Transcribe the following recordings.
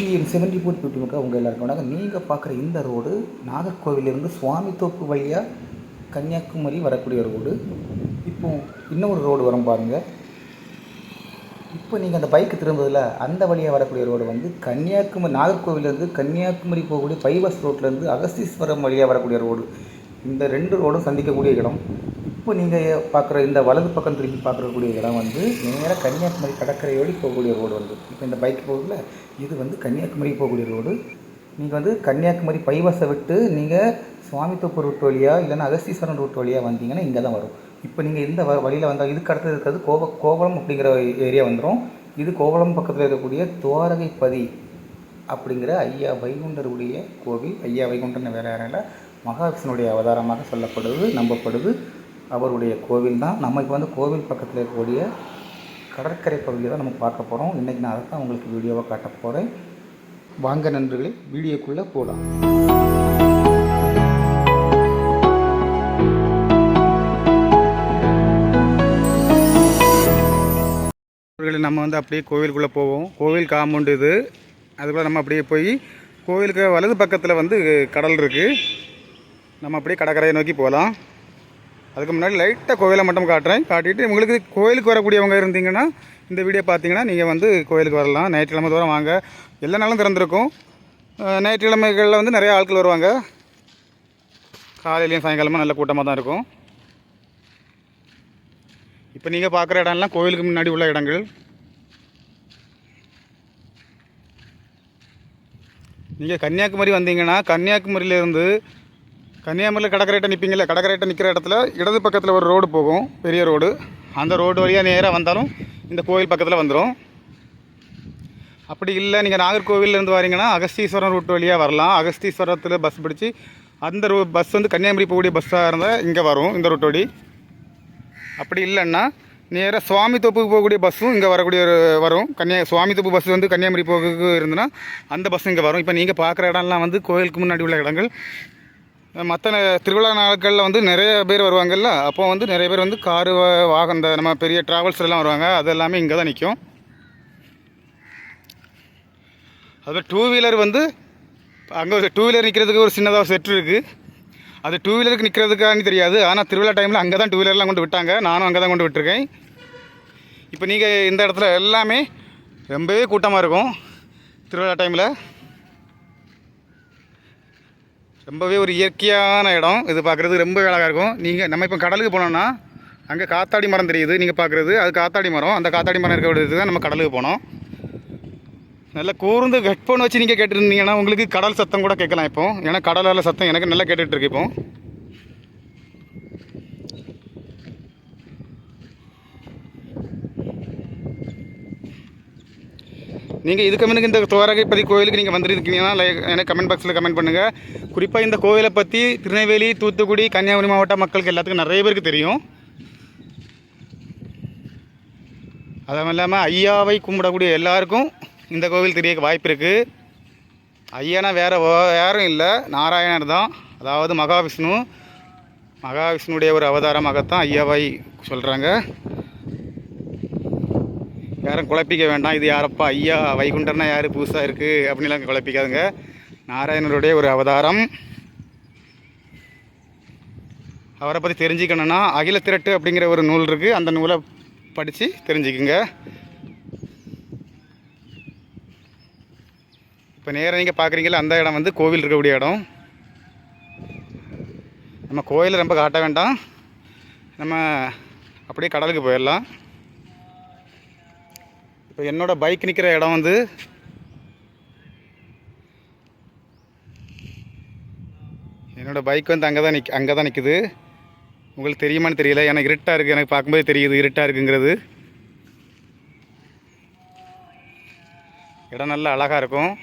Seventy boat பிடிமுக உங்கள் எல்லாருக்கும் வணக்கம். நீங்கள் பார்க்குற இந்த ரோடு நாகர்கோவிலிருந்து சுவாமித்தோப்பு வழியாக கன்னியாகுமரி வரக்கூடிய ரோடு. இப்போ இன்னொரு ரோடு வரும் பாருங்கள். இப்போ நீங்கள் அந்த பைக்கு திரும்புதில் அந்த வழியாக வரக்கூடிய ரோடு வந்து கன்னியாகுமரி, நாகர்கோவிலேருந்து கன்னியாகுமரி போகக்கூடிய பைபஸ் ரோட்லேருந்து அகஸ்தீஸ்வரம் வழியாக வரக்கூடிய ரோடு. இந்த ரெண்டு ரோடும் சந்திக்கக்கூடிய இடம். இப்போ நீங்கள் பார்க்குற இந்த வலது பக்கம் திரும்பி பார்க்கக்கூடிய இடம் வந்து நேராக கன்னியாகுமரி கடற்கரையோடு போகக்கூடிய ரோடு வந்து. இப்போ இந்த பைக் போகுதுல, இது வந்து கன்னியாகுமரி போகக்கூடிய ரோடு. நீங்கள் வந்து கன்னியாகுமரி பைபஸை விட்டு நீங்கள் சுவாமித்தோப்பு ரூட் வழியாக இல்லைன்னா அகஸ்தீஸ்வரம் ரூட் வழியாக வந்தீங்கன்னா இங்கே தான் வரும். இப்போ நீங்கள் இந்த வழியில் வந்தால் இதுக்கு அடுத்தது இருக்கிறது கோவளம் அப்படிங்கிற ஏரியா வந்துடும். இது கோவளம் பக்கத்தில் இருக்கக்கூடிய துவாரகைப்பதி அப்படிங்கிற ஐயா வைகுண்டருடைய கோவில். ஐயா வைகுண்டர்னு வேறு யாரும் இல்லை, மகாவிஷ்ணுடைய அவதாரமாக சொல்லப்படுது, நம்பப்படுது. அவருடைய கோவில் தான். நம்ம இப்போ வந்து கோவில் பக்கத்தில் இருக்கக்கூடிய கடற்கரை பகுதியை தான் நம்ம பார்க்க போகிறோம். இன்றைக்கி நான் அதை தான் உங்களுக்கு வீடியோவாக காட்ட போகிறேன். வாங்க நண்பர்களே, வீடியோக்குள்ளே போகலாம். நம்ம வந்து அப்படியே கோவிலுக்குள்ளே போவோம். கோவில் காம்பவுண்டு இது. அதுக்குள்ளே நம்ம அப்படியே போய் கோவிலுக்கு வலது பக்கத்தில் வந்து கடல் இருக்குது. நம்ம அப்படியே கடற்கரையை நோக்கி போகலாம். அதுக்கு முன்னாடி லைட்டாக கோவிலை மட்டும் காட்டிட்டு உங்களுக்கு கோவிலுக்கு வரக்கூடியவங்க இருந்தீங்கன்னா இந்த வீடியோ பார்த்தீங்கன்னா நீங்கள் வந்து கோவிலுக்கு வரலாம். ஞாயிற்றுக்கிழமை தூரம் வாங்க, எல்லா நாளும் திறந்துருக்கும். ஞாயிற்றுக்கிழமைகளில் வந்து நிறைய ஆட்கள் வருவாங்க. காலையிலையும் சாயங்காலமாக நல்ல கூட்டமாக தான் இருக்கும். இப்போ நீங்கள் பார்க்குற இடம்லாம் கோவிலுக்கு முன்னாடி உள்ள இடங்கள். நீங்கள் கன்னியாகுமரி வந்தீங்கன்னா கன்னியாகுமரியிலேருந்து கன்னியாகுமரியில் கடற்கரைட்ட நிற்பீங்களே, கடற்கரைட்ட நிற்கிற இடத்துல இடது பக்கத்தில் ஒரு ரோடு போகும், பெரிய ரோடு. அந்த ரோடு வழியாக நேராக வந்தாலும் இந்த கோவில் பக்கத்தில் வந்துடும். அப்படி இல்லை நீங்கள் நாகர்கோவிலேருந்து வரீங்கன்னா அகஸ்தீஸ்வரம் ரூட் வழியாக வரலாம். அகஸ்தீஸ்வரத்தில் பஸ் பிடிச்சி அந்த பஸ் வந்து கன்னியாகுமரி போகக்கூடிய பஸ்ஸாக இருந்தால் இங்கே வரும், இந்த ரூட் வழி. அப்படி இல்லைன்னா நேராக சுவாமித்தோப்புக்கு போகக்கூடிய பஸ்ஸும் இங்கே வரக்கூடிய வரும். சுவாமித்தோப்பு பஸ் வந்து கன்னியாகுமரி போக இருந்துன்னா அந்த பஸ்ஸும் இங்கே வரும். இப்போ நீங்கள் பார்க்குற இடம்லாம் வந்து கோவிலுக்கு முன்னாடி உள்ள இடங்கள். மற்ற திருவிழா நாட்களில் வந்து நிறைய பேர் வருவாங்கல்ல, அப்போ வந்து நிறைய பேர் வந்து காரு வாகனம், இந்த நம்ம பெரிய ட்ராவல்ஸ்லாம் வருவாங்க. அது எல்லாமே இங்கே தான் நிற்கும். அதுவே டூ வீலர் வந்து அங்கே ஒரு டூ வீலர் நிற்கிறதுக்கு ஒரு சின்னதாக செட் இருக்குது. அது டூ வீலருக்கு நிற்கிறதுக்கானு தெரியாது, ஆனால் திருவிழா டைமில் அங்கே தான் டூ வீலர்லாம் கொண்டு விட்டாங்க. நானும் அங்கே தான் கொண்டு விட்டுருக்கேன். இப்போ நீங்கள் இந்த இடத்துல எல்லாமே ரொம்பவே கூட்டமாக இருக்கும் திருவிழா டைமில். ரொம்பவே ஒரு இயற்கையான இடம் இது. பார்க்குறது ரொம்ப அழகாக இருக்கும். நம்ம இப்போ கடலுக்கு போனோம்னா அங்கே காத்தாடி மரம் தெரியுது, நீங்கள் பார்க்குறது அது காத்தாடி மரம். அந்த காத்தாடி மரம் இருக்க விடுறது தான் நம்ம கடலுக்கு போனோம். நல்லா கூர்ந்து ஹெட்ஃபோன் வச்சு நீங்கள் கேட்டுருந்தீங்கன்னா உங்களுக்கு கடல் சத்தம் கூட கேட்கலாம் இப்போ. ஏன்னா கடலால் சத்தம் எனக்கு நல்லா கேட்டுட்ருக்கு. இப்போ நீங்கள் இதுக்கு முன்னுக்கு இந்த துவாரகைப்பதி கோவிலுக்கு நீங்கள் வந்துருக்கீங்கன்னா எனக்கு கமெண்ட் பாக்ஸில் கமெண்ட் பண்ணுங்கள். குறிப்பாக இந்த கோவிலை பற்றி திருநெல்வேலி, தூத்துக்குடி, கன்னியாகுமரி மாவட்ட மக்களுக்கு எல்லாத்துக்கும் நிறைய பேருக்கு தெரியும். அதுவும் இல்லாமல் ஐயாவை கும்பிடக்கூடிய எல்லாருக்கும் இந்த கோவில் தெரிய வாய்ப்பு இருக்குது. ஐயானா வேறு யாரும் இல்லை, நாராயணர் தான். அதாவது மகாவிஷ்ணுடைய ஒரு அவதாரமாகத்தான் ஐயாவை சொல்கிறாங்க. யாரும் குழப்பிக்க வேண்டாம், இது யாரப்பா ஐயா வைகுண்டர்னா யார் புதுசாக இருக்குது அப்படின்லாம் குழப்பிக்காதுங்க. நாராயணருடைய ஒரு அவதாரம். அவரை பற்றி தெரிஞ்சுக்கணுன்னா அகிலத்திரட்டு அப்படிங்கிற ஒரு நூல் இருக்குது, அந்த நூலை படித்து தெரிஞ்சுக்குங்க. இப்போ நேராக நீங்கள் பார்க்குறீங்களா அந்த இடம் வந்து கோவில் இருக்கக்கூடிய இடம். நம்ம கோயிலை ரொம்ப காட்ட வேண்டாம், நம்ம அப்படியே கடலுக்கு போயிடலாம். இப்போ என்னோடய பைக் நிற்கிற இடம் வந்து என்னோடய பைக் வந்து அங்கே தான் நிற்குது. உங்களுக்கு தெரியுமான்னு தெரியல, ஏன்னா இருட்டாக இருக்குது. எனக்கு பார்க்கும்போது தெரியுது இருட்டாக இருக்குங்கிறது. இடம் நல்லா அழகாக இருக்கும்.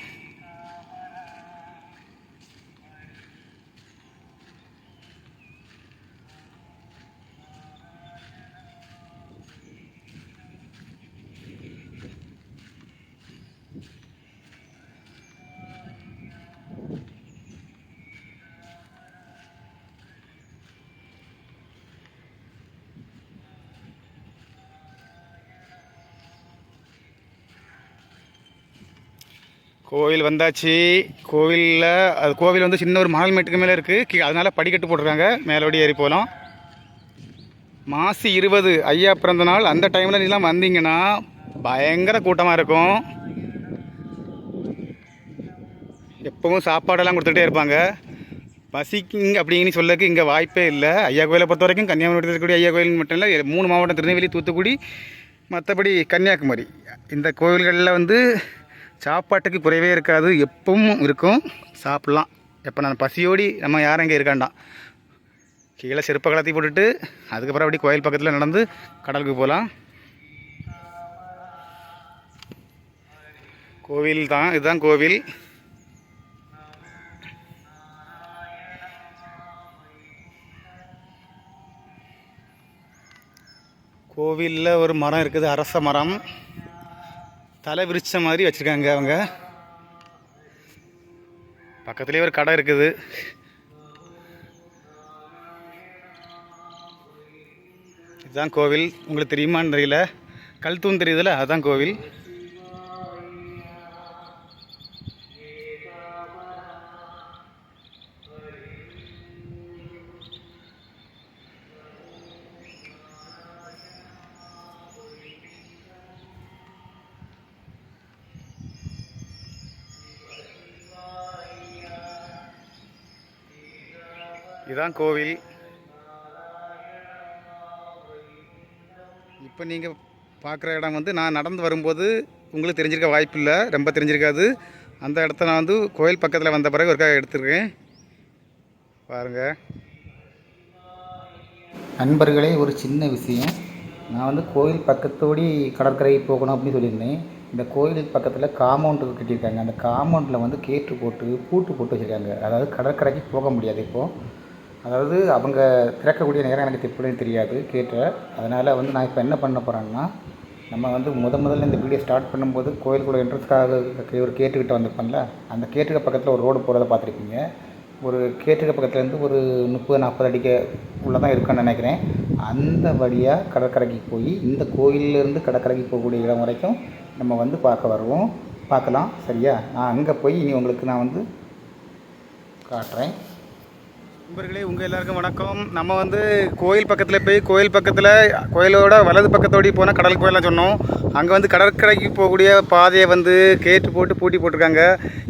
கோவில் வந்தாச்சு. கோவிலில் அது கோவில் வந்து சின்ன ஒரு மணல் மேட்டுக்கு மேலே இருக்குது. அதனால் படிக்கட்டு போட்டிருக்காங்க, மேலோடி ஏறி போகலாம். மாசி 20 ஐயா பிறந்த நாள். அந்த டைமில் நீலாம் வந்தீங்கன்னா பயங்கர கூட்டமாக இருக்கும். எப்பவும் சாப்பாடெல்லாம் கொடுத்துட்டே இருப்பாங்க. பசிக்குங்க அப்படின்னு சொல்லக்கு இங்கே வாய்ப்பே இல்லை. ஐயா கோயிலை பொறுத்த வரைக்கும் கன்னியாகுமரி இருக்கக்கூடிய ஐயா கோயில் மட்டும் இல்லை, 3 மாவட்டம் திருநெல்வேலி, தூத்துக்குடி, மற்றபடி கன்னியாகுமரி. இந்த கோவில்களில் வந்து சாப்பாட்டுக்கு குறைவே இருக்காது, எப்பவும் இருக்கும், சாப்பிட்லாம். எப்போ நான் பசியோடி நம்ம யாரும் இங்கே இருக்காண்டாம். கீழே செருப்பை கலத்தி போட்டுட்டு அதுக்கப்புறம் அப்படி கோயில் பக்கத்தில் நடந்து கடலுக்கு போகலாம். கோவில் தான், இதுதான் கோவில். கோவிலில் ஒரு மரம் இருக்குது, அரச மரம். தலை விரிச்ச மாதிரி வச்சுருக்காங்க அவங்க. பக்கத்துலேயே ஒரு கடை இருக்குது. இதுதான் கோவில். உங்களுக்கு தெரியுமான்னு தெரியல, கல் தூண் தெரியுதுல்ல, அதுதான் கோவில். இதுதான் கோவில். இப்போ நீங்கள் பார்க்குற இடம் வந்து நான் நடந்து வரும்போது உங்களுக்கு தெரிஞ்சிருக்க வாய்ப்பு இல்லை, ரொம்ப தெரிஞ்சிருக்காது. அந்த இடத்த நான் வந்து கோயில் பக்கத்தில் வந்த பிறகு ஒருக்காக எடுத்துருக்கேன், பாருங்கள். நண்பர்களே, ஒரு சின்ன விஷயம். நான் வந்து கோயில் பக்கத்தோடி கடற்கரை போகணும் அப்படின்னு சொல்லியிருந்தேன். இந்த கோயில் பக்கத்தில் காம்பவுண்டு கட்டியிருக்காங்க. அந்த காம்பவுண்டில் வந்து கேட்டு போட்டு பூட்டு போட்டு வச்சுருக்காங்க. அதாவது கடற்கரைக்கு போக முடியாது இப்போது. அதாவது அவங்க திறக்கக்கூடிய நேரம் எனக்கு எப்படின்னு தெரியாது கேட்ட. அதனால் வந்து நான் இப்போ என்ன பண்ண போகிறேன்னா, நம்ம வந்து முதல்ல இந்த வீடியோ ஸ்டார்ட் பண்ணும்போது கோயிலுக்குள்ள என்ட்ரன்ஸ்க்காக ஒரு கேட்டுக்கிட்ட வந்திருப்பேன்ல, அந்த கேட்டுக்கு பக்கத்தில் ஒரு ரோடு போகிறத பார்த்துருப்பீங்க. ஒரு கேட்டுக்கு பக்கத்துலேருந்து ஒரு 30-40 அடிக்க உள்ளே தான் இருக்குன்னு நினைக்கிறேன். அந்த வழியாக கடற்கரைக்கு போய் இந்த கோயிலேருந்து கடற்கரைக்கு போகக்கூடிய இடம் வரைக்கும் நம்ம வந்து பார்க்கலாம். சரியா? நான் அங்கே போய் இனி உங்களுக்கு நான் வந்து காட்டுறேன். நண்பர்களே, உங்கள் எல்லாருக்கும் வணக்கம். நம்ம வந்து கோயில் பக்கத்தில் போய் கோயிலோட வலது பக்கத்தோடி போனால் கடலுக்கு போயெல்லாம் சொன்னோம். அங்கே வந்து கடற்கரைக்கு போகக்கூடிய பாதையை வந்து கேட்டு போட்டு பூட்டி போட்டிருக்காங்க.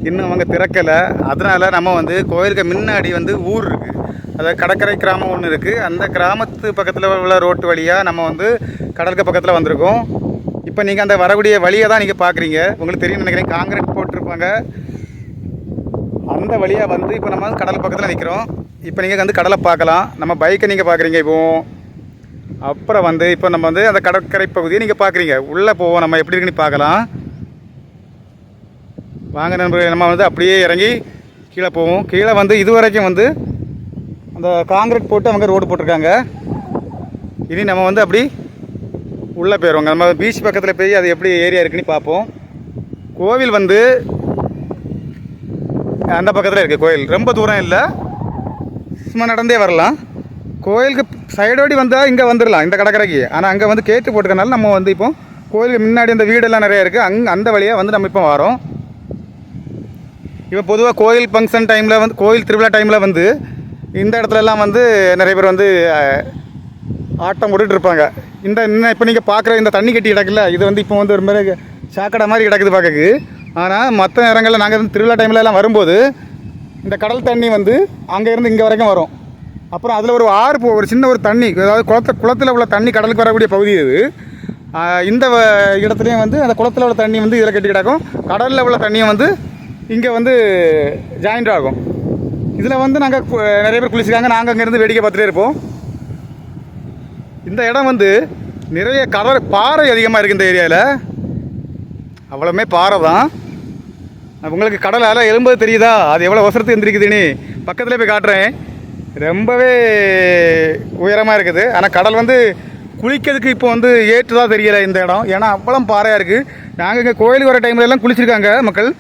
இன்னும் அவங்க திறக்கலை. அதனால் நம்ம வந்து கோயிலுக்கு முன்னாடி வந்து ஊர் இருக்குது, அதாவது கடற்கரை கிராமம் ஒன்று இருக்குது. அந்த கிராமத்து பக்கத்தில் உள்ள ரோட்டு வழியாக நம்ம வந்து கடலுக்கு பக்கத்தில் வந்திருக்கோம். இப்போ நீங்கள் அந்த வரக்கூடிய வழியை தான் நீங்கள் பார்க்குறீங்க. உங்களுக்கு தெரியும் நினைக்கிறேன், காங்கிரீட் போட்டிருப்பாங்க. அந்த வழியாக வந்து இப்போ நம்ம கடல் பக்கத்தில் நிற்கிறோம். இப்போ நீங்கள் வந்து கடலை பார்க்கலாம். நம்ம பைக்கை நீங்கள் பார்க்குறீங்க. அப்புறம் வந்து இப்போ நம்ம வந்து அந்த கடற்கரை பகுதியை நீங்கள் பார்க்குறீங்க. உள்ளே போவோம், நம்ம எப்படி இருக்குன்னு பார்க்கலாம். வாங்க நண்பர்கள், நம்ம வந்து அப்படியே இறங்கி கீழே போவோம். கீழே வந்து இது வரைக்கும் வந்து அந்த காங்கிரீட் போட்டு அவங்க ரோடு போட்டிருக்காங்க. இனி நம்ம வந்து அப்படி உள்ளே போயிடுவோங்க. நம்ம பீச் பக்கத்தில் போய் அது எப்படி ஏரியா இருக்குன்னு பார்ப்போம். கோவில் வந்து அந்த பக்கத்தில் இருக்குது. கோயில் ரொம்ப தூரம் இல்லை, சும்மா நடந்தே வரலாம். கோயிலுக்கு சைடோடி வந்தால் இங்கே வந்துடலாம், இந்த கடற்கரைக்கு. ஆனால் அங்கே வந்து கேட்டு போட்டுக்கனால நம்ம வந்து இப்போ கோயிலுக்கு முன்னாடி அந்த வீடெல்லாம் நிறையா இருக்குது, அந்த வழியாக வந்து நம்ம இப்போ வரோம். இப்போ பொதுவாக கோயில் ஃபங்க்ஷன் டைமில் வந்து, கோயில் திருவிழா டைமில் வந்து இந்த இடத்துலலாம் வந்து நிறைய பேர் வந்து ஆட்டம் போட்டுட்ருப்பாங்க. இன்னும் இப்போ நீங்கள் பார்க்குற இந்த தண்ணி கட்டி கிடக்குல்ல, இது வந்து இப்போ வந்து ஒரு மாதிரி சாக்கடை மாதிரி கிடக்குது பார்க்கக்கு. ஆனால் மற்ற நேரங்களில் நாங்கள் வந்து திருவிழா டைம்லலாம் வரும்போது இந்த கடல் தண்ணி வந்து அங்கேருந்து இங்கே வரைக்கும் வரும். அப்புறம் அதில் ஒரு ஆறு ஒரு சின்ன ஒரு தண்ணி, அதாவது குளத்தில் உள்ள தண்ணி கடலுக்கு வரக்கூடிய பகுதி இது. இந்த இடத்துலையும் வந்து அந்த குளத்தில் உள்ள தண்ணி வந்து இதில் கட்டி கிடக்கும். கடலில் உள்ள தண்ணியும் வந்து இங்கே வந்து ஜாயிண்ட் ஆகும். இதில் வந்து நாங்கள் நிறைய பேர் குளிச்சுக்காங்க, நாங்கள் அங்கேருந்து வேடிக்கை பார்த்துட்டே இருப்போம். இந்த இடம் வந்து நிறைய பாறை அதிகமாக இருக்குது இந்த ஏரியாவில். அவ்வளோமே பாறை தான். உங்களுக்கு கடல் அலை எழும்பது தெரியுதா? அது எவ்வளோ அவசரத்து எந்திரிக்குதுன்னு பக்கத்தில் போய் காட்டுறேன். ரொம்பவே உயரமாக இருக்குது. ஆனால் கடல் வந்து குளிக்கிறதுக்கு இப்போ வந்து ஏற்றுதான் தெரியலை இந்த இடம், ஏன்னா அவ்வளோ பாறையாக இருக்குது. நாங்கள் இங்கே கோயிலுக்கு வர டைமில் எல்லாம் குளிச்சிருக்காங்க மக்கள்.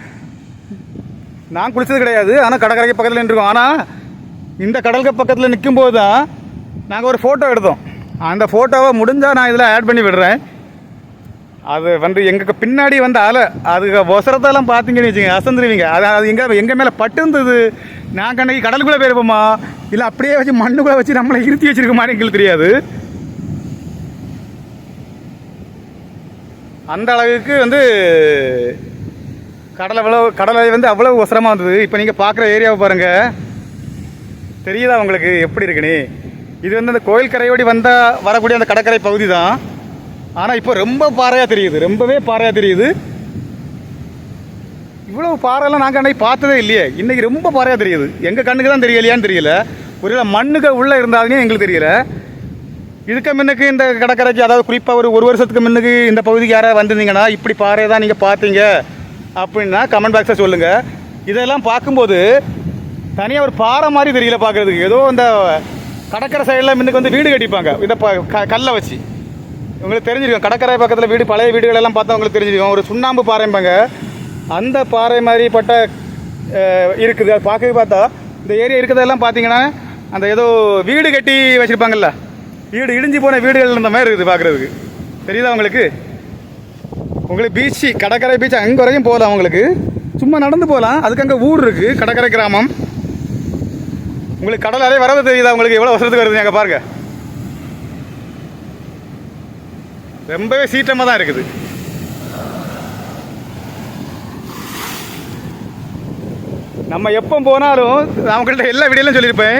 நான் குளித்தது கிடையாது, ஆனால் கடற்கரைக்கு பக்கத்தில் நின்றுருக்கோம். ஆனால் இந்த கடலுக்கு பக்கத்தில் நிற்கும்போது தான் நாங்கள் ஒரு ஃபோட்டோ எடுத்தோம். அந்த ஃபோட்டோவை முடிஞ்சால் நான் இதில் ஆட் பண்ணி விடுறேன். அது வந்து எங்களுக்கு பின்னாடி வந்து அலை அதுக்கு ஒசரத்தெல்லாம் பார்த்தீங்கன்னு வச்சுங்க அசந்துருவீங்க. அது எங்கள் மேலே பட்டு இருந்தது. நாங்கள் அன்றைக்கி கடலுக்குள்ளே போயிருப்போமா இல்லை அப்படியே வச்சு மண்ணுக்குள்ளே வச்சு நம்மளை இருத்தி வச்சிருக்க மாதிரி எங்களுக்கு தெரியாது. அந்த அளவுக்கு வந்து கடலை வந்து அவ்வளோ ஒசரமாக வந்தது. இப்போ நீங்கள் பார்க்குற ஏரியாவை பாருங்கள், தெரியுதா உங்களுக்கு எப்படி இருக்குன்னு? இது வந்து அந்த கோயில் கரையோடி வரக்கூடிய அந்த கடற்கரை பகுதி தான். ஆனால் இப்போ ரொம்ப பாறையாக தெரியுது, ரொம்பவே பாறையாக தெரியுது. இவ்வளவு பாறையெல்லாம் நாங்கள் அன்றைக்கி பார்த்ததே இல்லையே, இன்றைக்கி ரொம்ப பாறையாக தெரியுது. எங்கள் கண்ணுக்கு தான் தெரியலையான்னு தெரியல, ஒரு மண்ணுக்கு உள்ளே இருந்தாலுமே எங்களுக்கு தெரியல. இதுக்கு முன்னுக்கு இந்த கடற்கரைக்கு, அதாவது குறிப்பாக ஒரு வருஷத்துக்கு முன்னுக்கு இந்த பகுதிக்கு யாராவது வந்திருந்தீங்கன்னா இப்படி பாறையை தான் நீங்கள் பார்த்தீங்க அப்படின்னா கமெண்ட் பாக்ஸில் சொல்லுங்கள். இதெல்லாம் பார்க்கும்போது தனியாக ஒரு பாறை மாதிரி தெரியல பார்க்குறதுக்கு. ஏதோ இந்த கடற்கரை சைடில் முன்னுக்கு வந்து வீடு கட்டிப்பாங்க இந்த கல்லை வச்சு. உங்களுக்கு தெரிஞ்சிருக்கும், கடற்கரை பக்கத்தில் வீடு, பழைய வீடுகள் எல்லாம் பார்த்தா உங்களுக்கு தெரிஞ்சிருக்கும். ஒரு சுண்ணாம்பு பாறைம்பாங்க, அந்த பாறை மாதிரி பட்ட இருக்குது. அது பார்த்தா இந்த ஏரியா இருக்கிறதெல்லாம் பார்த்தீங்கன்னா அந்த ஏதோ வீடு கட்டி வச்சுருப்பாங்கல்ல, வீடு இடிஞ்சு போன வீடுகள் இந்த மாதிரி இருக்குது பார்க்குறதுக்கு. தெரியுதா உங்களுக்கு? பீச்சு, கடற்கரை பீச் அங்கே வரைக்கும் போகலாம். உங்களுக்கு சும்மா நடந்து போகலாம். அதுக்கு அங்கே ஊர் இருக்குது, கடற்கரை கிராமம். உங்களுக்கு கடல் அலை வரது தெரியுதா? உங்களுக்கு எவ்வளோ வருஷத்துக்கு வருது அங்கே பாருங்கள். ரொம்பவே சீற்றமாக தான் இருக்குது. நம்ம எப்போ போனாலும் அவங்கள்ட்ட எல்லா வீடியோலையும் சொல்லியிருப்பேன்,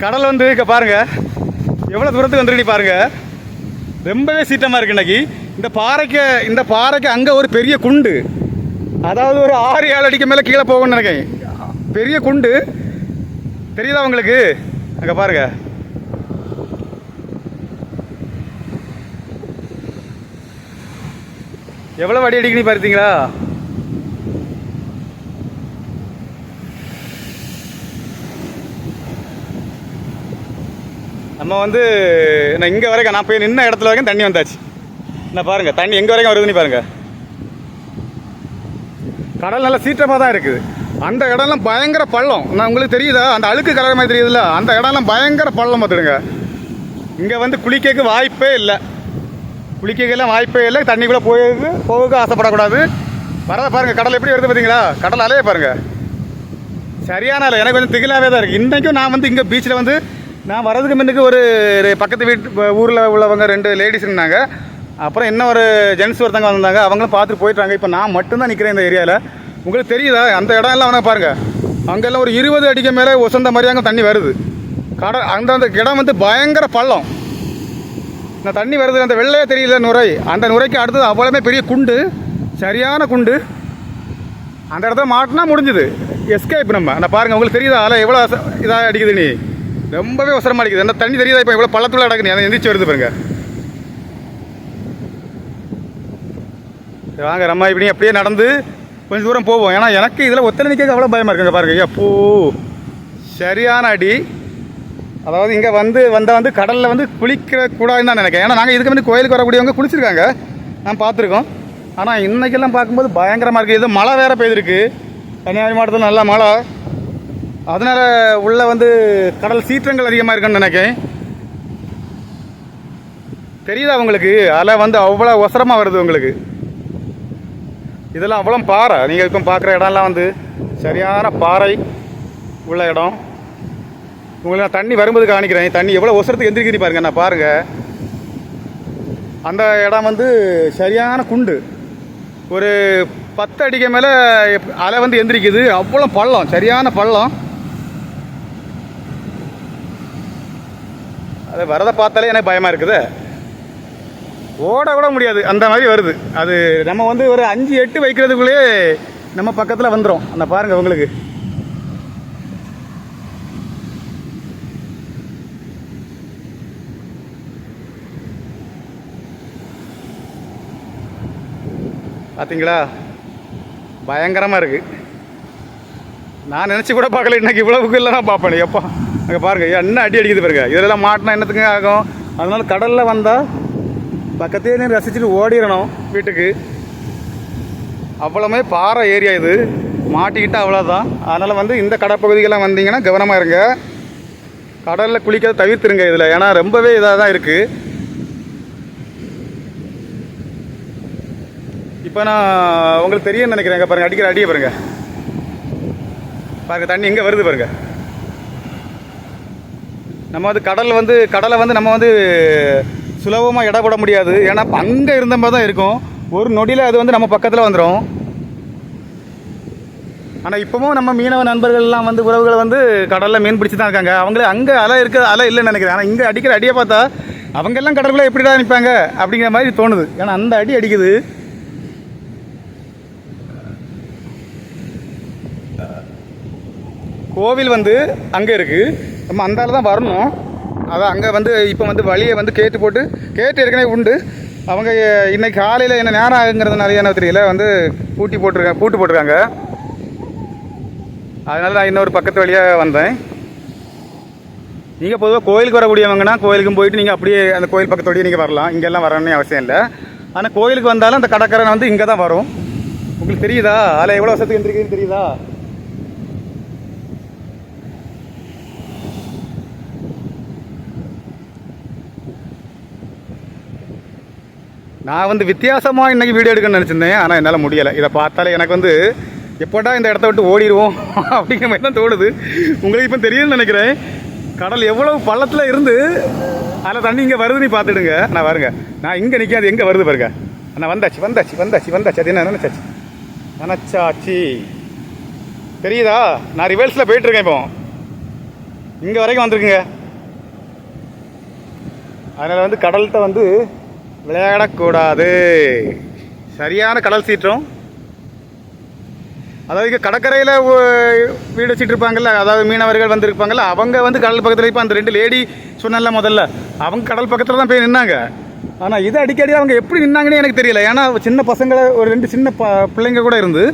கடல் வந்து இங்கே பாருங்கள் எவ்வளோ தூரத்துக்கு வந்துருக்கு பாருங்கள். ரொம்பவே சீற்றமாக இருக்குது இன்றைக்கி. இந்த பாறைக்கு அங்கே ஒரு பெரிய குண்டு, அதாவது ஒரு 6-7 அடிக்கு மேலே கீழே போகணும்னு நினைக்கிறேன். பெரிய குண்டு தெரியுதா உங்களுக்கு? அங்கே பாருங்க, எவ்வளோ அடி அடிக்கணும் பார்த்தீங்களா? நம்ம வந்து நான் இங்கே வரைக்கும், நான் போய் நின்ன இடத்துல வரைக்கும் தண்ணி வந்தாச்சு. நான் பாருங்கள் தண்ணி எங்கே வரைக்கும் வருதுன்னு பாருங்கள். கடல் நல்லா சீற்றமாக தான் இருக்குது. அந்த இடம்லாம் பயங்கர பள்ளம். நான் உங்களுக்கு தெரியுதா? அந்த அழுக்கு கலர் மாதிரி தெரியுதுல்ல, அந்த இடம்லாம் பயங்கர பள்ளம் பார்த்துடுங்க. இங்கே வந்து குளிக்க வாய்ப்பே இல்லை, குளிக்கலாம் வாய்ப்பே இல்லை. தண்ணிக்குள்ளே போக ஆசைப்படக்கூடாது. வரதை பாருங்கள், கடல் எப்படி வருது பார்த்தீங்களா? கடல் அலையே பாருங்கள், சரியான அலை. எனக்கு கொஞ்சம் திகிலாகவே தான் இருக்குது. இன்றைக்கும் நான் வந்து இங்கே பீச்சில் வந்து நான் வரதுக்கு முன்னுக்கு ஒரு பக்கத்து ஊரில் உள்ளவங்க 2 லேடிஸ் இருந்தாங்க. அப்புறம் இன்னும் ஒரு ஜென்ட்ஸ் ஒருத்தங்க வந்தாங்க, அவங்களும் பார்த்துட்டு போயிட்டாங்க. இப்போ நான் மட்டும்தான் நிற்கிறேன் இந்த ஏரியாவில். உங்களுக்கு தெரியுதா? அந்த இடம் எல்லாம் வேணா பாருங்கள், அங்கெல்லாம் ஒரு 20 அடிக்கு மேலே ஒசந்த மாதிரி அங்கே தண்ணி வருது. அந்த இடம் வந்து பயங்கர பள்ளம். இந்த தண்ணி வருது, அந்த வெள்ளையே தெரியல நுரை, அந்த நுரைக்கு அடுத்தது அவ்வளோமே பெரிய குண்டு, சரியான குண்டு. அந்த இடத்துல மாட்டினா முடிஞ்சுது, எஸ்கேப். நான் பாருங்கள், உங்களுக்கு தெரியுதா அலை எவ்வளோ இதாக அடிக்குது? நீ ரொம்பவே அவசரமாக அடிக்குது. அந்த தண்ணி தெரியுதா? இப்போ எவ்வளோ பள்ளத்துள்ள அடக்குது, அதை எந்திரிச்சு வருது பாருங்க. வாங்க நம்ம இப்படி அப்படியே நடந்து கொஞ்சம் தூரம் போவோம். ஏன்னா எனக்கு இதில் ஒத்தனை நிற்க அவ்வளோ பயமாக இருக்குங்க. பாருங்க, அப்போ சரியான அடி. அதாவது இங்கே வந்து கடலில் வந்து குளிக்கக்கூடாதுன்னு தான் நினைக்கிறேன். ஏன்னா நாங்கள் இதுக்கு வந்து கோயிலுக்கு வரக்கூடியவங்க குளிச்சிருக்காங்க, நான் பார்த்துருக்கோம். ஆனால் இன்றைக்கெல்லாம் பார்க்கும்போது பயங்கரமாக இருக்குது. இது மழை வேறு பெய்திருக்கு, கன்னியாகுமரி மாவட்டத்தில் நல்லா மழை. அதனால் உள்ள வந்து கடல் சீற்றங்கள் அதிகமாக இருக்குன்னு நினைக்கிறேன். தெரியுதா உங்களுக்கு? அலை வந்து அவ்வளோ ஒசரமாக வருது உங்களுக்கு. இதெல்லாம் அவ்வளோ பாறை. நீங்கள் இப்போ பார்க்குற இடம்லாம் வந்து சரியான பாறை உள்ள இடம். உங்களுக்கு நான் தண்ணி வரும்போது காணிக்கிறேன். தண்ணி எவ்வளோ ஒசரத்துக்கு எந்திரிக்குன்னு பாருங்கள். நான் பாருங்கள், அந்த இடம் வந்து சரியான குண்டு. ஒரு 10 அடிக்கு மேலே அலை வந்து எந்திரிக்குது. அவ்வளோ பள்ளம், சரியான பள்ளம். அது வரதை பார்த்தாலே எனக்கு பயமாக இருக்குது. ஓட கூட முடியாது, அந்த மாதிரி வருது. அது நம்ம வந்து ஒரு 5-8 வைக்கிறதுக்குள்ளேயே நம்ம பக்கத்தில் வந்துடும். அந்த பாருங்கள் உங்களுக்கு, பார்த்தீங்களா? பயங்கரமாக இருக்குது. நான் நினச்சி கூட பார்க்கல இன்றைக்கி இவ்வளவுக்கு இல்லை தான் பார்ப்பேன். எப்போ அங்கே பாருங்கள் என்ன அடி அடிக்குது பாருங்க. இதெல்லாம் மாட்டினா என்னத்துக்கு ஆகும்? அதனால் கடலில் வந்தால் பக்கத்தையே ரசிச்சுட்டு ஓடிடணும் வீட்டுக்கு. அவ்வளோமே பாறை ஏரியா இது, மாட்டிக்கிட்டால் அவ்வளோதான். அதனால் வந்து இந்த கடற்பகுதிக்கெல்லாம் வந்தீங்கன்னா கவனமாக இருங்க, கடலில் குளிக்கிறத தவிர்த்துருங்க இதில். ஏன்னா ரொம்பவே இதாக தான் இருக்குது. இப்போ நான் உங்களுக்கு தெரியும்னு நினைக்கிறேன். பாருங்கள், அடிக்கிற அடியை பாருங்கள். பாருங்கள், தண்ணி எங்கே வருது பாருங்கள். நம்ம வந்து கடலை வந்து நம்ம வந்து சுலபமாக இட போட முடியாது. ஏன்னா அங்கே இருந்த மாதிரி தான் இருக்கும். ஒரு நொடியில் அது வந்து நம்ம பக்கத்தில் வந்துடும். ஆனால் இப்போவும் நம்ம மீனவ நண்பர்கள்லாம் வந்து உறவுகளை வந்து கடலில் மீன் பிடிச்சி தான் இருக்காங்க. அவங்களே அங்கே அலை இல்லைன்னு நினைக்கிறேன். ஆனால் இங்கே அடிக்கிற அடியை பார்த்தா அவங்கெல்லாம் கடலுக்குள்ளே எப்படி தான் நிற்பாங்க அப்படிங்கிற மாதிரி தோணுது. ஏன்னா அந்த அடி அடிக்குது. கோவில் வந்து அங்கே இருக்குது. நம்ம அந்த தான் வரணும். அதான் அங்கே வந்து இப்போ வந்து வழியை வந்து கேட்டு ஏற்கனவே உண்டு. அவங்க இன்றைக்கி காலையில் என்ன நேரம் ஆகுங்கிறதுனால என்ன தெரியல வந்து பூட்டு போட்டிருக்காங்க. அதனால் நான் இன்னொரு பக்கத்து வழியாக வந்தேன். நீங்கள் பொதுவாக கோயிலுக்கு வரக்கூடியவங்கன்னா கோயிலுக்கும் போயிட்டு நீங்கள் அப்படியே அந்த கோயில் பக்கத்தோடையே நீங்கள் வரலாம். இங்கெல்லாம் வரணும்னு அவசியம் இல்லை. ஆனால் கோயிலுக்கு வந்தாலும் அந்த கடற்கரை வந்து இங்கே தான் வரும். உங்களுக்கு தெரியுதா அதில் எவ்வளோ வருஷத்துக்கு இருந்திருக்குன்னு தெரியுதா? நான் வந்து வித்தியாசமாக இன்றைக்கி வீடியோ எடுக்கணும்னு நினச்சிருந்தேன். ஆனால் என்னால் முடியலை. இதை பார்த்தாலே எனக்கு வந்து எப்போட்டா இந்த இடத்த விட்டு ஓடிடுவோம் அப்படிங்கிற மாதிரி தான் தோணுது. உங்களுக்கு இப்போ தெரியும்னு நினைக்கிறேன். கடல் எவ்வளவு பள்ளத்தில் இருந்து அதில் தண்ணி இங்கே வருதுன்னு பார்த்துடுங்க. நான் வருங்க, நான் இங்கே நிற்காது எங்கே வருது பாருங்க. நான் வந்தாச்சு. அது என்ன நினச்சாச்சு தெரியுதா? நான் ரிவர்ஸில் போயிட்டுருக்கேன். இப்போ இங்கே வரைக்கும் வந்திருக்குங்க. அதனால் வந்து கடல்கிட்ட வந்து விளையாடக்கூடாது. சரியான கடல் சீற்றம். அதாவது இங்கே கடற்கரையில் வீடு வச்சுட்டு இருப்பாங்கல்ல, அதாவது மீனவர்கள் வந்துருப்பாங்கல்ல, அவங்க வந்து கடல் பக்கத்தில் இப்போ அந்த 2 லேடி சொன்னல முதல்ல, அவங்க கடல் பக்கத்தில் தான் போய் நின்னாங்க. ஆனால் இது அடிக்கடி அவங்க எப்படி நின்னாங்கன்னு எனக்கு தெரியல. ஏன்னா சின்ன பசங்களை ஒரு 2 சின்ன பிள்ளைங்க கூட இருந்து,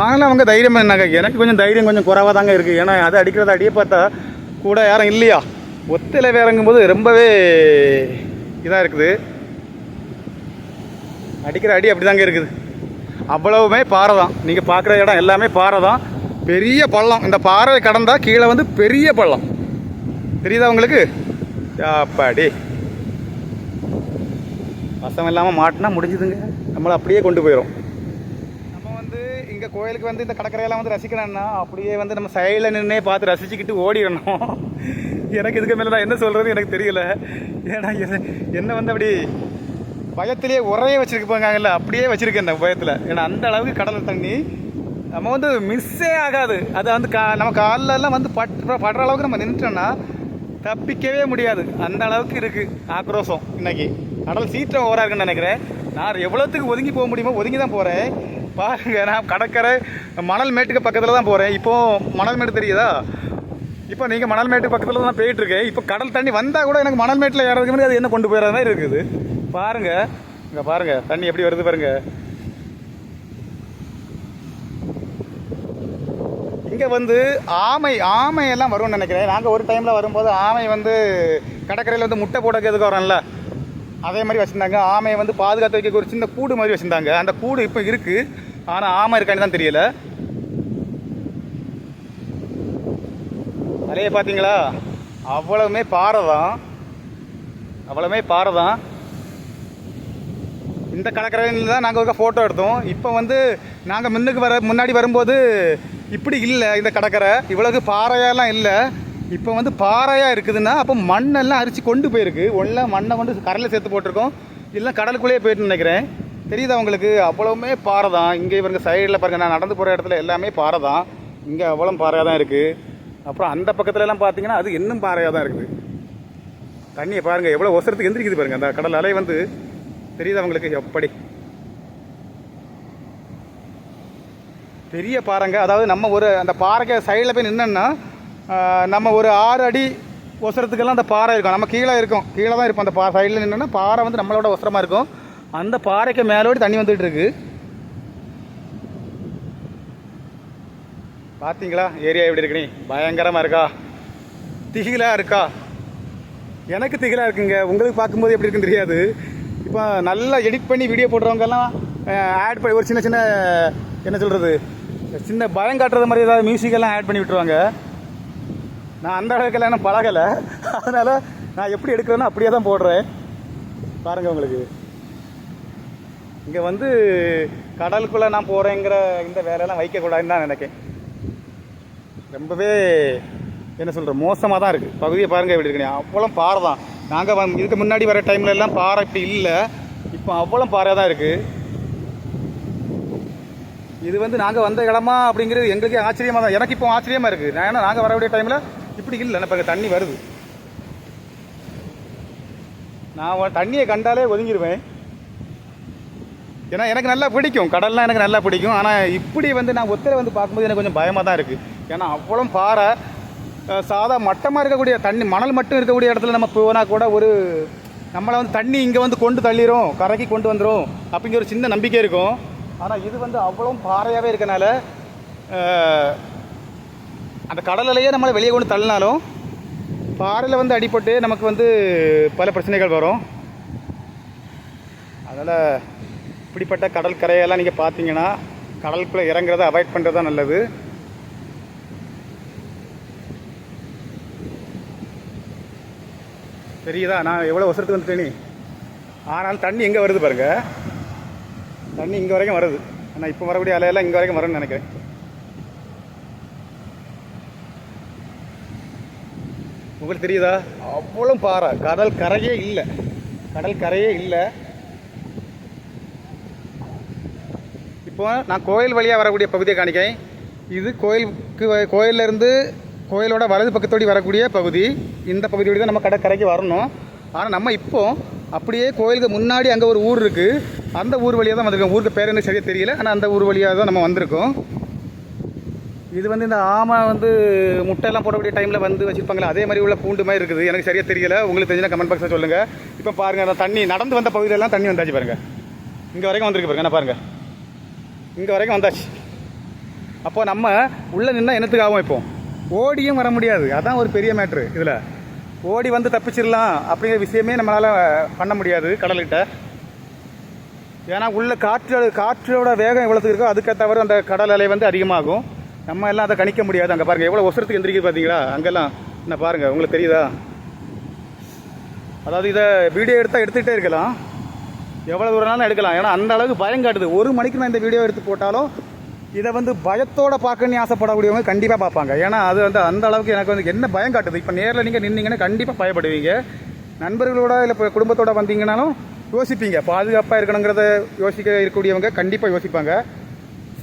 ஆனாலும் அவங்க தைரியமாக நின்னாங்க. எனக்கு கொஞ்சம் தைரியம் கொஞ்சம் குறைவாக தாங்க இருக்குது. ஏன்னா அது அடிக்கிறத அடியை பார்த்தா கூட யாரும் இல்லையா, ஒத்தையில் இறங்கும்போது ரொம்பவே இதாக இருக்குது. அடிக்கிற அடி அப்படி தாங்க இருக்குது. அவ்வளவுமே பாறை தான். நீங்கள் பார்க்குற இடம் எல்லாமே பாறை தான். பெரிய பள்ளம். இந்த பாறையை கடந்தால் கீழே வந்து பெரிய பள்ளம் தெரியுதா உங்களுக்கு? அப்பாடி வசம் இல்லாமல் மாட்டினா முடிஞ்சுதுங்க. நம்மளை அப்படியே கொண்டு போயிடும். நம்ம வந்து இங்கே கோயிலுக்கு வந்து இந்த கடற்கரையெல்லாம் வந்து ரசிக்கணும்னா அப்படியே வந்து நம்ம சைடில் நின்னே பார்த்து ரசிச்சுக்கிட்டு ஓடிடணும். எனக்கு இதுக்கு மேலே நான் என்ன சொல்கிறது எனக்கு தெரியல. ஏன்னா என்ன வந்து அப்படி பயத்திலே உரையே வச்சுருப்பாங்கல்ல, அப்படியே வச்சுருக்கேன் இந்த பயத்தில். ஏன்னா அந்த அளவுக்கு கடல் தண்ணி நம்ம வந்து மிஸ்ஸே ஆகாது. அதை வந்து நம்ம காலெல்லாம் வந்து படுற அளவுக்கு நம்ம நின்றுட்டோம்னா தப்பிக்கவே முடியாது. அந்த அளவுக்கு இருக்குது ஆக்ரோஷம். இன்றைக்கி கடல் சீற்றம் ஓவராக இருக்குன்னு நினைக்கிறேன். நான் எவ்வளோத்துக்கு ஒதுங்கி போக முடியுமோ ஒதுங்கி தான் போகிறேன். பாருங்கள், நான் கடற்கரை மணல் மேட்டுக்கு பக்கத்தில் தான் போகிறேன். இப்போது மணல் மேட்டு தெரியுதா? இப்போ நீங்கள் மணல் மேட்டுக்கு பக்கத்தில் தான் போயிட்டுருக்கேன். இப்போ கடல் தண்ணி வந்தால் கூட எனக்கு மணல் மேட்டில் ஏறதுக்கு முன்னாடி அது என்ன கொண்டு போயிடுற மாதிரி இருக்குது. பாருங்கள், இங்கே பாருங்கள் தண்ணி எப்படி வருது பாருங்கள். இங்கே வந்து ஆமையெல்லாம் வரும்னு நினைக்கிறேன். நாங்கள் ஒரு டைமில் வரும்போது ஆமை வந்து கடற்கரையில் வந்து முட்டை போடக்கிறதுக்கு வரோம்ல, அதே மாதிரி வச்சுருந்தாங்க. ஆமையை வந்து பாதுகாத்து வைக்க ஒரு சின்ன கூடு மாதிரி வச்சுருந்தாங்க. அந்த கூடு இப்போ இருக்குது, ஆனால் ஆமை இருக்கான்னு தான் தெரியல. அலையை பார்த்தீங்களா? அவ்வளவுமே பாறை தான். இந்த கடற்கரையில் தான் நாங்கள் ஒரு ஃபோட்டோ எடுத்தோம். இப்போ வந்து நாங்கள் முன்னாடி வரும்போது இப்படி இல்லை. இந்த கடற்கரை இவ்வளவு பாறையெல்லாம் இல்லை. இப்போ வந்து பாறையாக இருக்குதுன்னா அப்போ மண்ணெல்லாம் அரிச்சு கொண்டு போயிருக்கு. ஒன்றில் மண்ணை கொண்டு கரையில் சேர்த்து போட்டிருக்கோம், இல்லை கடலுக்குள்ளேயே போயிட்டு நினைக்கிறேன். தெரியுதா உங்களுக்கு? அவ்வளவுமே பாறை தான். இங்கே இவங்க சைடில் பாருங்கள், நான் நடந்து போகிற இடத்துல எல்லாமே பாறை தான். இங்கே அவ்வளோ பாறையாக தான் இருக்குது. அப்புறம் அந்த பக்கத்துலலாம் பார்த்தீங்கன்னா அது இன்னும் பாறையாக தான் இருக்குது. தண்ணியை பாருங்கள் எவ்வளோ ஒசரத்துக்கு எந்திரிக்குது பாருங்கள். அந்த கடல் அலை வந்து தெரியுதா உங்களுக்கு? எப்படி பெரிய பாறைங்க. அதாவது நம்ம ஒரு அந்த பாறைக்கு சைடில் போய் நின்னோன்னா நம்ம ஒரு 6 அடி ஒசரத்துக்கெல்லாம் அந்த பாறை இருக்கும். நம்ம கீழே தான் இருப்போம். அந்த சைடில் நின்னோன்னா பாறை வந்து நம்மளோட ஒசரமாக இருக்கும். அந்த பாறைக்கு மேலோடி தண்ணி வந்துட்டு இருக்கு. பார்த்தீங்களா ஏரியா எப்படி இருக்குன்னு? பயங்கரமாக இருக்கா? திகிலாக இருக்கா? எனக்கு திகிலாக இருக்குங்க. உங்களுக்கு பார்க்கும்போது எப்படி இருக்குன்னு தெரியாது. இப்போ நல்லா எடிட் பண்ணி வீடியோ போடுறவங்கெல்லாம் ஆட் பண்ணி ஒரு சின்ன என்ன சொல்கிறது, சின்ன பயம் காட்டுறது மாதிரி ஏதாவது மியூசிக்கெல்லாம் ஆட் பண்ணி விட்டுருவாங்க. நான் அந்த அளவுக்கெல்லாம் என்ன பழகலை. அதனால் நான் எப்படி எடுக்கிறேனோ அப்படியே தான் போடுறேன். பாருங்கள் உங்களுக்கு இங்கே வந்து கடலுக்குள்ளே நான் போகிறேங்கிற இந்த வேலையெல்லாம் வைக்கக்கூடாதுன்னு தான் நினைக்கிறேன். ரொம்பவே என்ன சொல்கிற மோசமாக தான் இருக்குது. பகுதியை பாருங்கள் எப்படி இருக்குன்னு. அவ்வளோ பாறை தான். நாங்கள் இதுக்கு முன்னாடி வர டைம்ல எல்லாம் பாறை இப்படி இல்லை. இப்போ அவ்வளோ பாறை தான் இருக்குது. இது வந்து நாங்கள் வந்த இடமா அப்படிங்கிறது எங்களுக்கே ஆச்சரியமாக தான். எனக்கு இப்போ ஆச்சரியமாக இருக்குது. ஏன்னா நாங்கள் வரக்கூடிய டைமில் இப்படி இல்லை. இப்போ தண்ணி வருது. நான் தண்ணியை கண்டாலே ஒதுங்கிடுவேன். ஏன்னா எனக்கு நல்லா பிடிக்கும், கடல்லாம் எனக்கு நல்லா பிடிக்கும். ஆனால் இப்படி வந்து நான் ஒத்தரை வந்து பார்க்கும்போது எனக்கு கொஞ்சம் பயமாக தான் இருக்குது. ஏன்னா அவ்வளோ பாறை, சாதா மட்டமாக இருக்கக்கூடிய தண்ணி, மணல் மட்டும் இருக்கக்கூடிய இடத்துல நம்ம போனால் கூட ஒரு நம்மளை வந்து தண்ணி இங்கே வந்து கொண்டு தள்ளிடும், கரைக்கு கொண்டு வந்துடும் அப்படிங்கிற ஒரு சின்ன நம்பிக்கை இருக்கும். ஆனால் இது வந்து அவ்வளோ பாறையாகவே இருக்கனால அந்த கடலையே நம்மளை வெளியே கொண்டு தள்ளினாலும் பாறையில் வந்து அடிபட்டு நமக்கு வந்து பல பிரச்சனைகள் வரும். அதனால் இப்படிப்பட்ட கடல் கரையெல்லாம் நீங்கள் பார்த்தீங்கன்னா கடலுக்குள்ளே இறங்குறத அவாய்ட் பண்ணுறது தான் நல்லது. தெரியுதா நான் எவ்வளோ அவசரத்துக்கு வந்துட்டேனே. ஆனால் தண்ணி எங்கே வருது பாருங்கள். தண்ணி இங்கே வரைக்கும் வருது. ஆனால் இப்போ வரக்கூடிய அலையெல்லாம் இங்கே வரைக்கும் வரும்னு நினைக்கிறேன். உங்களுக்கு தெரியுதா அவ்வளோ பாறை. கடல் கரையே இல்லை, கடல் கரையே இல்லை. இப்போ நான் கோயில் வழியாக வரக்கூடிய பகுதியை காணிக்கேன். இது கோயிலேருந்து கோயிலோட வலது பக்கத்தோடி வரக்கூடிய பகுதி. இந்த பகுதியோடு தான் நம்ம கடற்கரைக்கு வரணும். ஆனால் நம்ம இப்போ அப்படியே கோயிலுக்கு முன்னாடி அங்கே ஒரு ஊர் இருக்குது. அந்த ஊர் வழியாக தான் வந்திருக்கோம். ஊருக்கு பேர் என்ன சரியாக தெரியல. ஆனால் அந்த ஊர் வழியாக தான் நம்ம வந்திருக்கோம். இது வந்து இந்த ஆமை வந்து முட்டையெல்லாம் போடக்கூடிய டைமில் வந்து வச்சுருப்பாங்களே, அதே மாதிரி உள்ள பூண்டு மாதிரி இருக்குது. எனக்கு சரியாக தெரியல. உங்களுக்கு தெரிஞ்சுன்னா கமெண்ட் பாக்ஸில் சொல்லுங்கள். இப்போ பாருங்கள், அந்த தண்ணி நடந்து வந்த பகுதியிலலாம் தண்ணி வந்தாச்சு பாருங்கள். இங்கே வரைக்கும் வந்திருக்கு பாருங்க. என்ன பாருங்கள், இங்கே வரைக்கும் வந்தாச்சு. அப்போ நம்ம உள்ளே நின்னா என்னத்துக்கு ஆகும்? இப்போ ஓடியும் வர முடியாது. அதான் ஒரு பெரிய மேட்ரு. இதில் ஓடி வந்து தப்பிச்சிடலாம் அப்படிங்கிற விஷயமே நம்மளால் பண்ண முடியாது கடல்கிட்ட. ஏன்னா உள்ள காற்றோட வேகம் எவ்வளோத்துக்கு இருக்கோ அதுக்கு தவிர அந்த கடல் அலை வந்து அதிகமாகும். நம்ம எல்லாம் அதை கணிக்க முடியாது. அங்கே பாருங்கள் எவ்வளோ ஒசரத்துக்கு எந்திரிக்குது பார்த்தீங்களா? அங்கெல்லாம் என்ன பாருங்கள், உங்களுக்கு தெரியுதா? அதாவது இதை வீடியோ எடுத்துக்கிட்டே இருக்கலாம், எவ்வளோ தூரம்னாலும் எடுக்கலாம். ஏன்னா அந்த அளவுக்கு பயம் காட்டுது. ஒரு மணிக்கு நான் இந்த வீடியோ எடுத்து போட்டாலும் இதை வந்து பயத்தோட பார்க்கணுன்னு ஆசைப்படக்கூடியவங்க கண்டிப்பாக பார்ப்பாங்க. ஏன்னா அது வந்து அந்த அளவுக்கு எனக்கு வந்து என்ன பயம் காட்டுது. இப்போ நேரில் நீங்கள் நின்னீங்கன்னா கண்டிப்பாக பயப்படுவீங்க. நண்பர்களோட இல்லை இப்போ குடும்பத்தோடு வந்தீங்கன்னாலும் யோசிப்பீங்க. பாதுகாப்பாக இருக்கணுங்கிறத இருக்கக்கூடியவங்க கண்டிப்பாக யோசிப்பாங்க.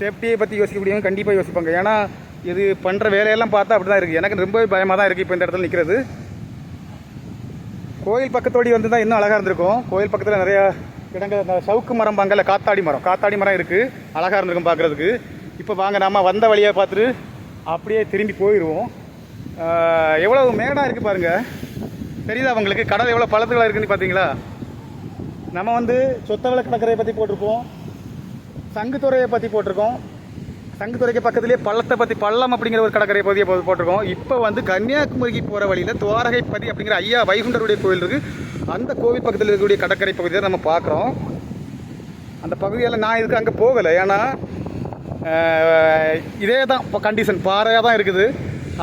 சேஃப்டியை பற்றி யோசிக்கக்கூடியவங்க கண்டிப்பாக யோசிப்பாங்க. ஏன்னா இது பண்ணுற வேலையெல்லாம் பார்த்தா அப்படி தான் இருக்குது. எனக்கு ரொம்பவே பயமாக தான் இருக்குது இப்போ இந்த இடத்துல நிற்கிறது. கோயில் பக்கத்தோடி வந்து தான் இன்னும் அழகாக இருந்திருக்கும். கோயில் பக்கத்தில் நிறையா இடங்கள், அந்த சவுக்கு மரம் பாங்கல்ல, காத்தாடி மரம் இருக்குது. அழகாக இருந்திருக்கும் பார்க்குறதுக்கு. இப்போ வாங்க நம்ம வந்த வழியாக பார்த்துட்டு அப்படியே திரும்பி போயிடுவோம். எவ்வளோ மேடாக இருக்குது பாருங்கள். தெரியுதா உங்களுக்கு? கடல் எவ்வளோ பள்ளத்துக்களாக இருக்குதுன்னு பார்த்தீங்களா? நம்ம வந்து சொத்தவள கடற்கரையை பற்றி போட்டிருப்போம், சங்குத்துறையை பற்றி போட்டிருக்கோம். சங்குத்துறைக்கு பக்கத்துலேயே பள்ளம் அப்படிங்கிற ஒரு கடற்கரை பகுதியை போட்டிருக்கோம். இப்போ வந்து கன்னியாகுமரிக்கு போகிற வழியில் துவாரகைப்பதி அப்படிங்கிற ஐயா வைகுண்டருடைய கோயில் இருக்குது. அந்த கோவில் பக்கத்தில் இருக்கக்கூடிய கடற்கரை பகுதியை நம்ம பார்க்குறோம். அந்த பகுதியில் நான் இதுக்கு அங்கே போகலை. ஏன்னா இதே தான் இப்போ கண்டிஷன், பாறையாக தான் இருக்குது.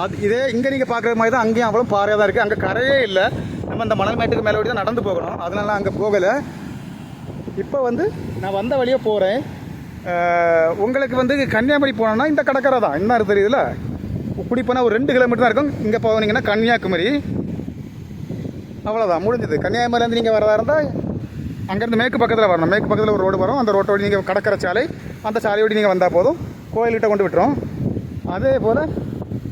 அது இதே இங்கே நீங்கள் பார்க்குற மாதிரி தான் அங்கேயும் அவ்வளோ பாறையாக தான் இருக்குது. அங்கே கரையே இல்லை. நம்ம அந்த மணல் மேட்டுக்கு மேலே தான் நடந்து போகணும். அதனால அங்கே போகலை. இப்போ வந்து நான் வந்த வழியாக போகிறேன். உங்களுக்கு வந்து கன்னியாகுமரி போனோன்னா இந்த கடற்கரை தான். என்ன தெரியுதுல்ல, இப்படி போனால் ஒரு 2 கிலோமீட்டர் தான் இருக்கும். இங்கே போனீங்கன்னா கன்னியாகுமரி, அவ்வளோதான், முடிஞ்சது. கன்னியாகுமரியிலேருந்து நீங்கள் வரதா இருந்தால் அங்கேருந்து மேற்கு பக்கத்தில் வரணும். மேற்கு பக்கத்தில் ஒரு ரோடு வரும். அந்த ரோட்டோடு நீங்கள் கடற்கரை சாலை, அந்த சாலையோடு நீங்கள் வந்தால் போதும், கோயில்கிட்ட கொண்டு விட்டுரும். அதே போல்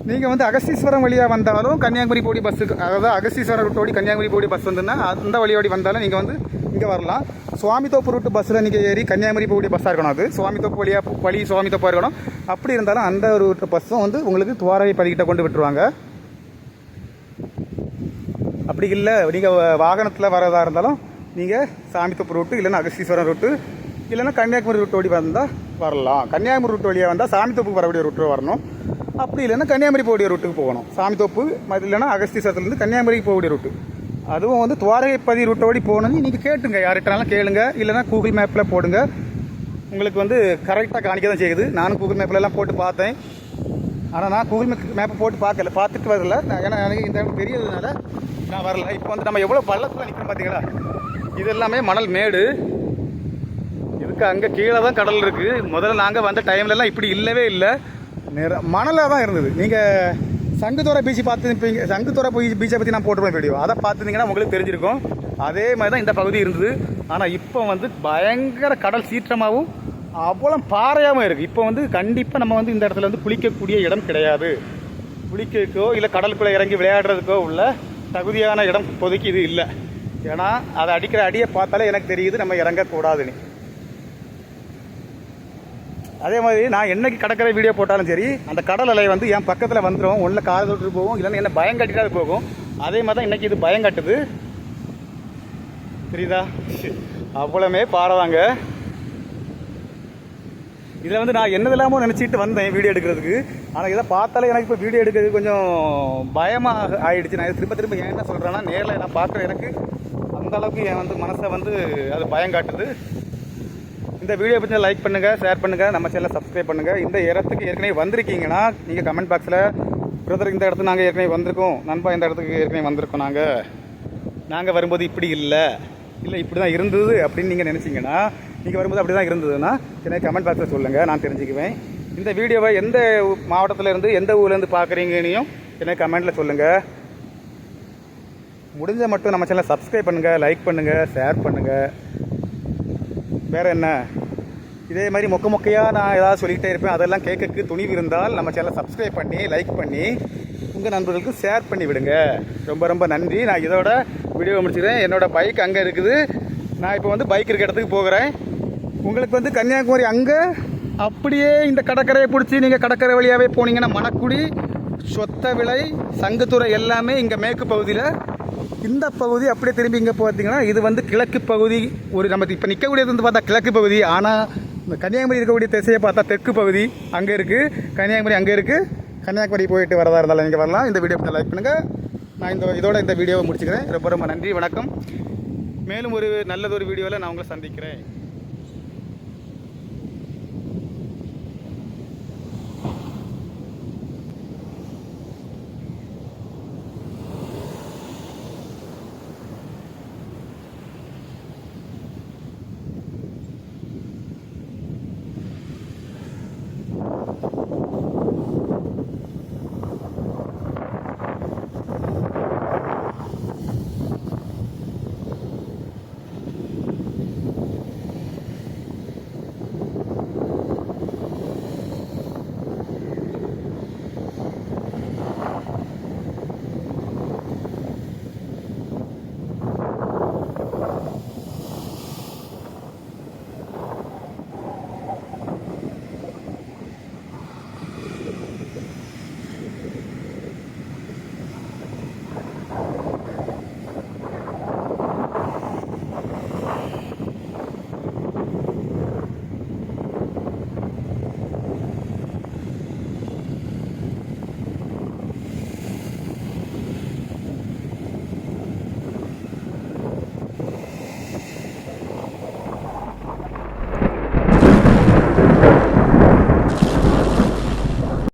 நீங்கள் வந்து அகஸ்தீஸ்வரம் வழியாக வந்தாலும் கன்னியாகுமரி போடி பஸ்ஸுக்கு, அதாவது அகஸ்தீஸ்வரம் ரூட்டோடி கன்னியாகுமரி போடி பஸ் வந்துன்னா அந்த வழியோடி வந்தாலும் நீங்கள் வந்து இங்கே வரலாம். சுவாமித்தோப்பு ரூட்டு பஸ்ஸில் நீங்கள் ஏறி கன்னியாகுமரி போகக்கூடிய பஸ்ஸாக இருக்கணும். அது சுவாமித்தோப்பு வழியாக சுவாமித்தோப்பாக இருக்கணும். அப்படி இருந்தாலும் அந்த ரூட்டு பஸ்ஸும் வந்து உங்களுக்கு துவாரகைப்பதிக்கிட்ட கொண்டு விட்டுருவாங்க. அப்படி இல்லை நீங்கள் வாகனத்தில் வரதா இருந்தாலும் நீங்கள் சாமித்தோப்பு ரூட்டு, இல்லைன்னா அகஸ்தீஸ்வரம் ரூட்டு, இல்லைன்னா கன்னியாகுமரி ரூட்டு வழி வந்தால் வரலாம். கன்னியாகுமரி ரூட்டு வழியாக வந்தால் சாமித்தோப்புக்கு வரக்கூடிய ரூட்டு வரணும். அப்படி இல்லைன்னா கன்னியாகுமரி போகக்கூடிய ரூட்டுக்கு போகணும். சாமித்தோப்பு இல்லைன்னா அகஸ்தீஸ்வரத்துலேருந்து கன்னியாகுமரிக்கு போகக்கூடிய ரூட்டு. அதுவும் வந்து துவாரகைப்பதி ரூட்டோடி போகணுன்னு நீங்கள் கேட்டுங்க, யார்கிட்டனாலும் கேளுங்க. இல்லைனா கூகுள் மேப்பில் போடுங்க, உங்களுக்கு வந்து கரெக்டாக காணிக்க தான் செய்யுது. நானும் கூகுள் மேப்லலாம் போட்டு பார்த்தேன். ஆனால் நான் கூகுள் மேப்பை போட்டு பார்த்துட்டு வரல. ஏன்னா எனக்கு இந்த இடம் தெரியறதுனால நான் வரல. இப்போ வந்து நம்ம எவ்வளோ பள்ளத்தில் நிற்கிறோம் பார்த்தீங்களா? இது எல்லாமே மணல் மேடு. இது முழுக்க அங்கே கீழே தான் கடல் இருக்குது. முதல்ல நாங்கள் வந்த டைம்லலாம் இப்படி இல்லவே இல்லை, மணலாக தான் இருந்தது. நீங்கள் சங்குத்தோரை பீச் பார்த்துருப்பீங்க, சங்குத்தோரை பீச்சை பற்றி நான் போட்டிருப்பேன் வீடியோ, அதை பார்த்துருந்தீங்கன்னா உங்களுக்கு தெரிஞ்சிருக்கும். அதே மாதிரி தான் இந்த பகுதி இருந்தது. ஆனால் இப்போ வந்து பயங்கர கடல் சீற்றமாகவும் அவ்வளோ பாறையாகவும் இருக்குது. இப்போ வந்து கண்டிப்பாக நம்ம வந்து இந்த இடத்துல வந்து குளிக்கக்கூடிய இடம் கிடையாது. குளிக்கோ இல்லை கடலுக்குள்ளே இறங்கி விளையாடுறதுக்கோ உள்ள தகுதியான இடம் இப்போதைக்கு இது இல்லை. ஏன்னா அதை அடிக்கிற அடியை பார்த்தாலே எனக்கு தெரியுது நம்ம இறங்கக்கூடாதுன்னு. அதே மாதிரி நான் என்னைக்கு கடற்கரை வீடியோ போட்டாலும் சரி, அந்த கடல் அலை வந்து என் பக்கத்தில் வந்துடும், ஒன்றில் காலை தொட்டு போகும், இல்லைன்னா என்ன பயம் கட்டிட்டு அது போகும். அதே மாதிரி தான் இன்றைக்கி இது பயம் கட்டுது, தெரியுதா? அவ்வளோமே பாறைதாங்க. இதில் வந்து நான் என்னதெல்லாமோ நினச்சிட்டு வந்தேன் வீடியோ எடுக்கிறதுக்கு. ஆனால் இதை பார்த்தாலே எனக்கு இப்போ வீடியோ எடுக்கிறது கொஞ்சம் பயமாக ஆகிடுச்சு. நான் திரும்ப திரும்ப ஏன் என்ன சொல்கிறேன்னா, நேரில் நான் பார்க்குற எனக்கு அந்தளவுக்கு என் வந்து மனசை வந்து அது பயம் காட்டுது. இந்த வீடியோ பற்றி லைக் பண்ணுங்கள், ஷேர் பண்ணுங்கள், நம்ம சேனலை சப்ஸ்கிரைப் பண்ணுங்கள். இந்த இடத்துக்கு ஏற்கனவே வந்திருக்கீங்கன்னா நீங்கள் கமெண்ட் பாக்ஸில் பிரதர் இந்த இடத்துக்கு நாங்கள் ஏற்கனவே வந்திருக்கோம், நண்பா இந்த இடத்துக்கு ஏற்கனவே வந்திருக்கோம், நாங்கள் வரும்போது இப்படி இல்லை இப்படி தான் இருந்தது அப்படின்னு நீங்கள் நினச்சிங்கன்னா, நீங்கள் வரும்போது அப்படி தான் இருந்ததுன்னா எனக்கு கமெண்ட் பாக்ஸில் சொல்லுங்கள், நான் தெரிஞ்சுக்குவேன். இந்த வீடியோவை எந்த மாவட்டத்திலேருந்து எந்த ஊர்லேருந்து பார்க்குறீங்கன்னையும் எனக்கு கமெண்ட்டில் சொல்லுங்கள். முடிஞ்ச மட்டும் நம்ம சேனலை சப்ஸ்கிரைப் பண்ணுங்கள், லைக் பண்ணுங்கள், ஷேர் பண்ணுங்கள். வேறு என்ன, இதே மாதிரி மொக்கையாக நான் ஏதாவது சொல்லிக்கிட்டே இருப்பேன். அதெல்லாம் கேட்கறதுக்கு துணிவு இருந்தால் நம்ம சேனலை சப்ஸ்கிரைப் பண்ணி லைக் பண்ணி உங்கள் நண்பர்களுக்கு ஷேர் பண்ணி விடுங்க. ரொம்ப ரொம்ப நன்றி. நான் இதோட வீடியோ முடிச்சுக்கிறேன். என்னோடய பைக் அங்கே இருக்குது. நான் இப்போ வந்து பைக் இருக்க இடத்துக்கு போகிறேன். உங்களுக்கு வந்து கன்னியாகுமரி அங்கே அப்படியே இந்த கடற்கரையை பிடிச்சி நீங்கள் கடற்கரை வழியாகவே போனீங்கன்னா மணக்குடி, சொத்தவிளை, சங்குத்துறை எல்லாமே இங்கே மேற்கு பகுதியில். இந்த பகுதி அப்படியே திரும்பி இங்கே பார்த்தீங்கன்னா இது வந்து கிழக்கு பகுதி. ஒரு நம்ம இப்போ நிற்கக்கூடியது வந்து பார்த்தா கிழக்கு பகுதி. ஆனால் இந்த கன்னியாகுமரி இருக்கக்கூடிய திசையை பார்த்தா தெற்கு பகுதி அங்கே இருக்குது. கன்னியாகுமரி அங்கே இருக்குது. கன்னியாகுமரி போயிட்டு வரதா இருந்தாலும் நீங்கள் வரலாம். இந்த வீடியோ லைக் பண்ணுங்கள். நான் இதோட இந்த வீடியோவை முடிச்சுக்கிறேன். ரொம்ப ரொம்ப நன்றி, வணக்கம். மேலும் ஒரு நல்லதொரு வீடியோவில் நான் உங்களை சந்திக்கிறேன்.